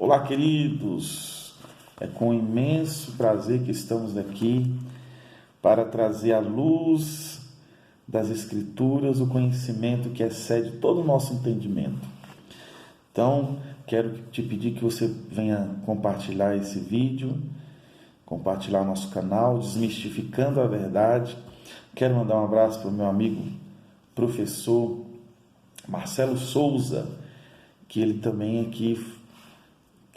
Olá, queridos, é com imenso prazer que estamos aqui para trazer à luz das Escrituras o conhecimento que excede todo o nosso entendimento. Então, quero te pedir que você venha compartilhar esse vídeo, compartilhar nosso canal, Desmistificando a Verdade. Quero mandar um abraço para o meu amigo professor Marcelo Souza, que ele também aqui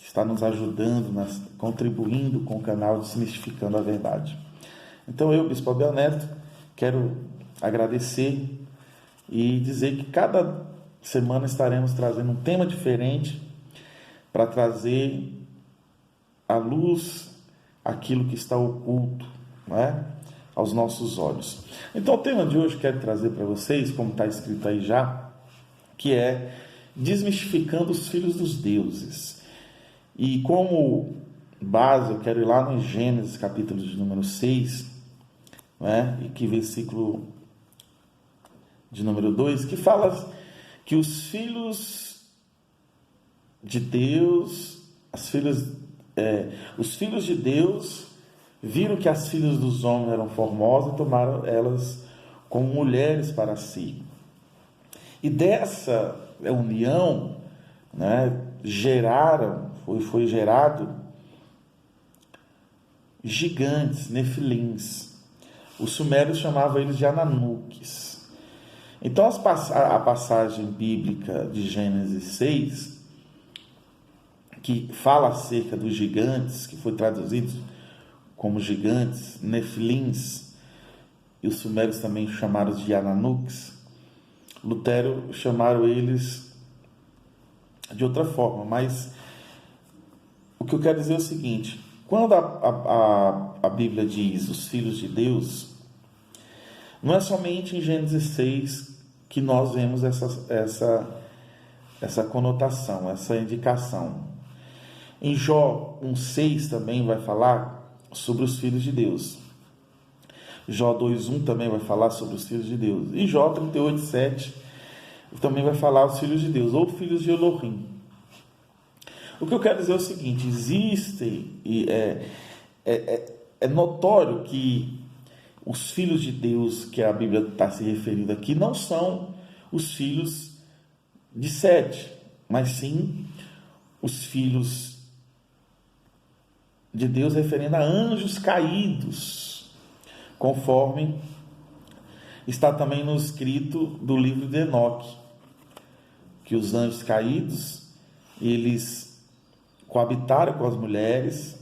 está nos ajudando, contribuindo com o canal Desmistificando a Verdade. Então eu, Bispo Abel Neto, quero agradecer e dizer que cada semana estaremos trazendo um tema diferente para trazer à luz aquilo que está oculto, não é? Aos nossos olhos. Então o tema de hoje quero trazer para vocês, como está escrito aí já, que é Desmistificando os Filhos dos Deuses. E como base, eu quero ir lá no Gênesis, capítulo de número 6, né? E que versículo de número 2, que fala que os filhos de Deus, os filhos de Deus viram que as filhas dos homens eram formosas e tomaram elas como mulheres para si. E dessa união, né, foi gerado gigantes, nefilins. Os sumérios chamavam eles de Ananuques. Então a passagem bíblica de Gênesis 6, que fala acerca dos gigantes, que foi traduzido como gigantes, nefilins, e os sumérios também chamaram de Ananuques, Lutero chamaram eles de outra forma, mas o que eu quero dizer é o seguinte: quando a Bíblia diz os filhos de Deus, não é somente em Gênesis 6 que nós vemos essa conotação, essa indicação. Em Jó 1,6 também vai falar sobre os filhos de Deus. Jó 2,1 também vai falar sobre os filhos de Deus. E Jó 38,7 também vai falar os filhos de Deus, ou filhos de Elohim. O que eu quero dizer é o seguinte: é notório que os filhos de Deus que a Bíblia está se referindo aqui não são os filhos de Sete, mas sim os filhos de Deus referindo a anjos caídos, conforme está também no escrito do livro de Enoque, que os anjos caídos, eles coabitaram com as mulheres,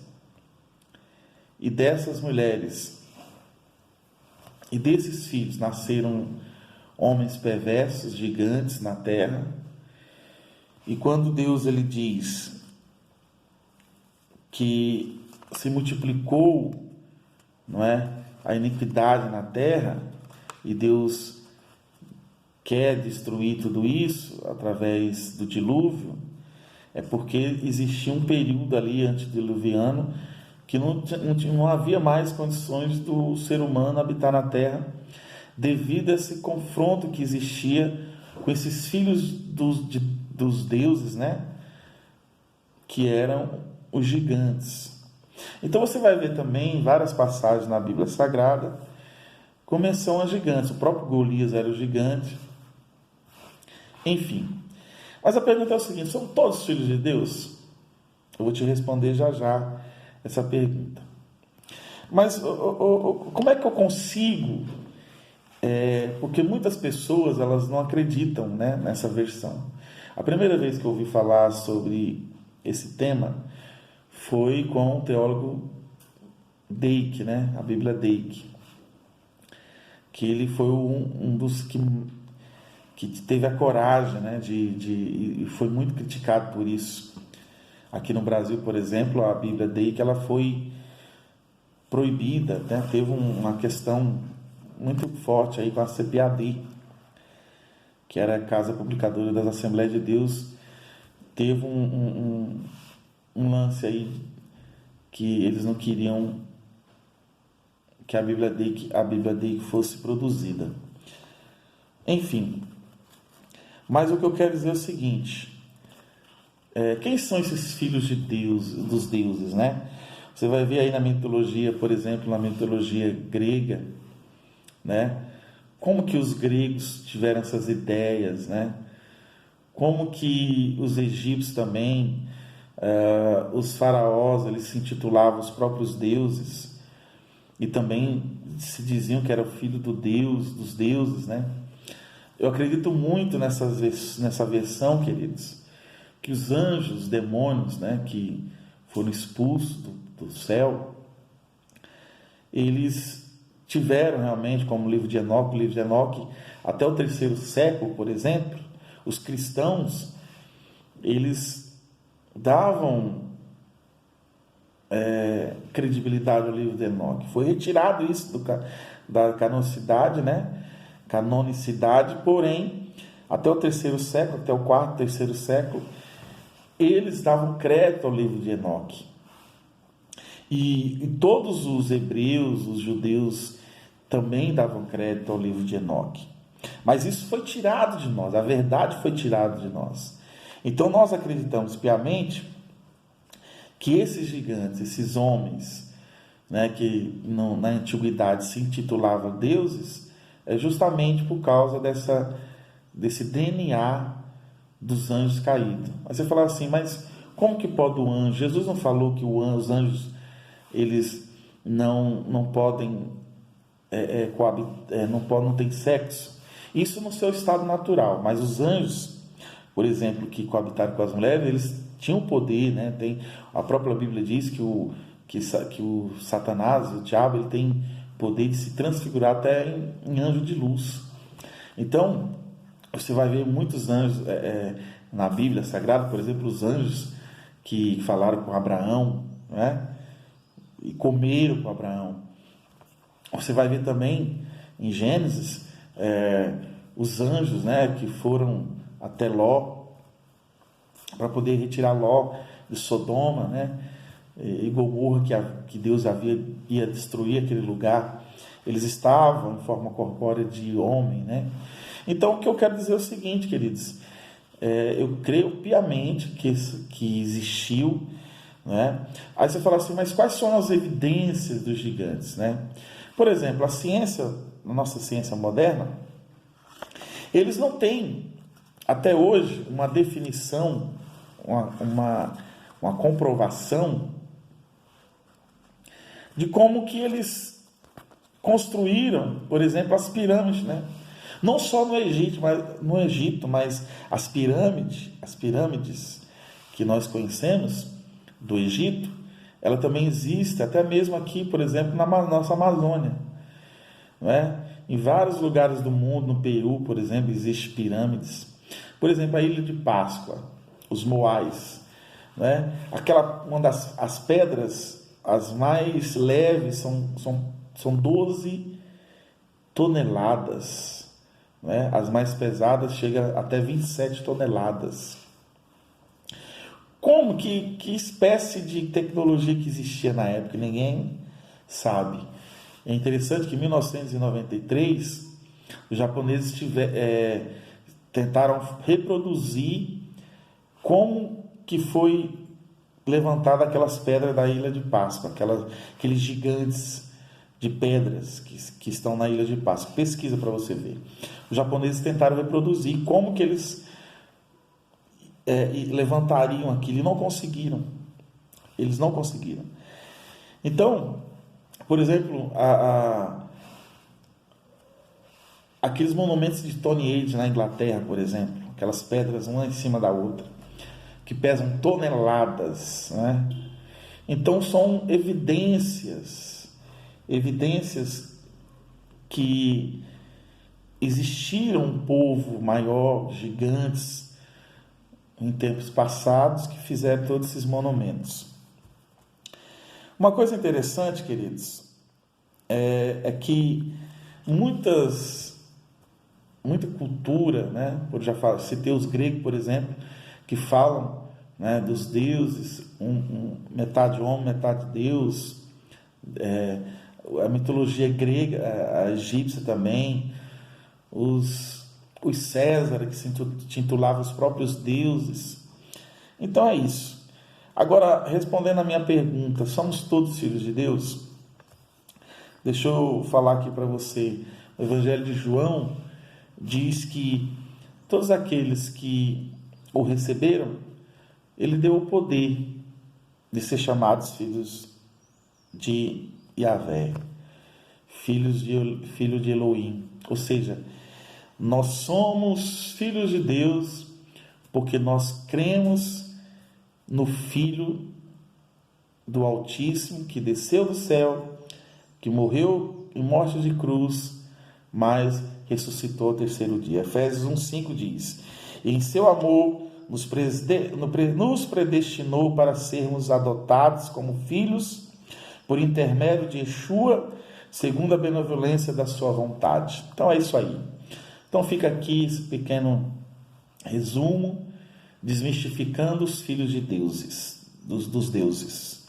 e dessas mulheres e desses filhos nasceram homens perversos, gigantes na terra. E quando Deus ele diz que se multiplicou, não é, a iniquidade na terra, e Deus quer destruir tudo isso através do dilúvio, é porque existia um período ali antediluviano que não havia mais condições do ser humano habitar na terra, devido a esse confronto que existia com esses filhos dos deuses, né, que eram os gigantes. Então você vai ver também várias passagens na Bíblia Sagrada com menção a gigantes. O próprio Golias era o gigante. Enfim. Mas a pergunta é o seguinte: são todos filhos de Deus? Eu vou te responder já já essa pergunta. Mas como é que eu consigo? Porque muitas pessoas elas não acreditam, né, nessa versão. A primeira vez que eu ouvi falar sobre esse tema foi com o teólogo Dake, né, a Bíblia Dake, que ele foi um dos que teve a coragem, né, e foi muito criticado por isso. Aqui no Brasil, por exemplo, a Bíblia Dake ela foi proibida, né? Teve uma questão muito forte aí com a CPAD, que era a Casa Publicadora das Assembleias de Deus. Teve um lance aí que eles não queriam que a Bíblia Dake fosse produzida. Enfim, mas o que eu quero dizer é o seguinte: Quem são esses filhos de Deus, dos deuses, né? Você vai ver aí na mitologia, por exemplo, na mitologia grega, né? Como que os gregos tiveram essas ideias, né? Como que os egípcios também, os faraós, eles se intitulavam os próprios deuses e também se diziam que era o filho do Deus, dos deuses, né? Eu acredito muito nessa versão, queridos, que os anjos, os demônios, né, que foram expulsos do céu, eles tiveram realmente, como o livro de Enoque, até o 3º século, por exemplo, os cristãos, eles davam credibilidade ao livro de Enoque. Foi retirado isso da canonicidade, né? Canonicidade, porém, até o 3º século, até o 4º, 3º século, eles davam crédito ao livro de Enoque. E todos os hebreus, os judeus, também davam crédito ao livro de Enoque. Mas isso foi tirado de nós, a verdade foi tirada de nós. Então nós acreditamos piamente que esses gigantes, esses homens, né, que na antiguidade se intitulavam deuses, é justamente por causa desse DNA dos anjos caídos. Aí você fala assim, mas como que pode o anjo? Jesus não falou que os anjos eles não podem coabitar, não tem sexo? Isso no seu estado natural, mas os anjos, por exemplo, que coabitaram com as mulheres, eles tinham poder, né? A própria Bíblia diz que o Satanás, o diabo, ele tem poder de se transfigurar até em anjo de luz. Então, você vai ver muitos anjos na Bíblia Sagrada, por exemplo, os anjos que falaram com Abraão, né? E comeram com Abraão. Você vai ver também em Gênesis os anjos, né, que foram até Ló para poder retirar Ló de Sodoma, né, e Gomorra, que Deus ia destruir aquele lugar. Eles estavam em forma corpórea de homem, né? Então, o que eu quero dizer é o seguinte, queridos, eu creio piamente que existiu, né? Aí você fala assim, mas quais são as evidências dos gigantes, né? Por exemplo, a ciência, a nossa ciência moderna, eles não têm, até hoje, uma definição, uma comprovação de como que eles construíram, por exemplo, as pirâmides, né? Não só no Egito, mas as pirâmides que nós conhecemos do Egito, ela também existe, até mesmo aqui, por exemplo, na nossa Amazônia, não é? Em vários lugares do mundo, no Peru, por exemplo, existem pirâmides. Por exemplo, a Ilha de Páscoa, os Moais, né? Uma das pedras, as mais leves, são 12 toneladas, né? As mais pesadas chegam até 27 toneladas. Como que espécie de tecnologia que existia na época? Ninguém sabe. É interessante que em 1993 os japoneses tentaram reproduzir como que foi levantada aquelas pedras da Ilha de Páscoa, aqueles gigantes de pedras que estão na Ilha de Páscoa. Pesquisa para você ver. Os japoneses tentaram reproduzir como que eles levantariam aquilo e não conseguiram. Eles não conseguiram. Então, por exemplo, aqueles monumentos de Stone Age na Inglaterra, por exemplo, aquelas pedras uma em cima da outra, que pesam toneladas, né? Então são evidências que existiram um povo maior, gigantes, em tempos passados, que fizeram todos esses monumentos. Uma coisa interessante, queridos, é que muita cultura, né? Eu já citei os gregos, por exemplo, que falam, né, dos deuses, metade homem, metade Deus. A mitologia grega, a egípcia também, os César, que se intitulavam os próprios deuses. Então é isso. Agora, respondendo a minha pergunta, somos todos filhos de Deus? Deixa eu falar aqui para você. O Evangelho de João diz que todos aqueles que o receberam, ele deu o poder de ser chamados filhos de Yahvé, filho de Elohim. Ou seja, nós somos filhos de Deus porque nós cremos no Filho do Altíssimo que desceu do céu, que morreu em morte de cruz, mas ressuscitou ao terceiro dia. Efésios 1,5 diz: em seu amor nos predestinou para sermos adotados como filhos por intermédio de Yeshua, segundo a benevolência da sua vontade. Então é isso aí. Então fica aqui esse pequeno resumo, desmistificando os filhos de deuses, dos deuses.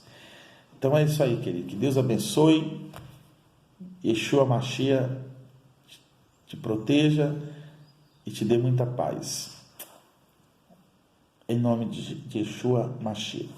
Então é isso aí, querido. Que Deus abençoe. Yeshua Mashiach te proteja e te dê muita paz. Em nome de Yeshua Mashiach.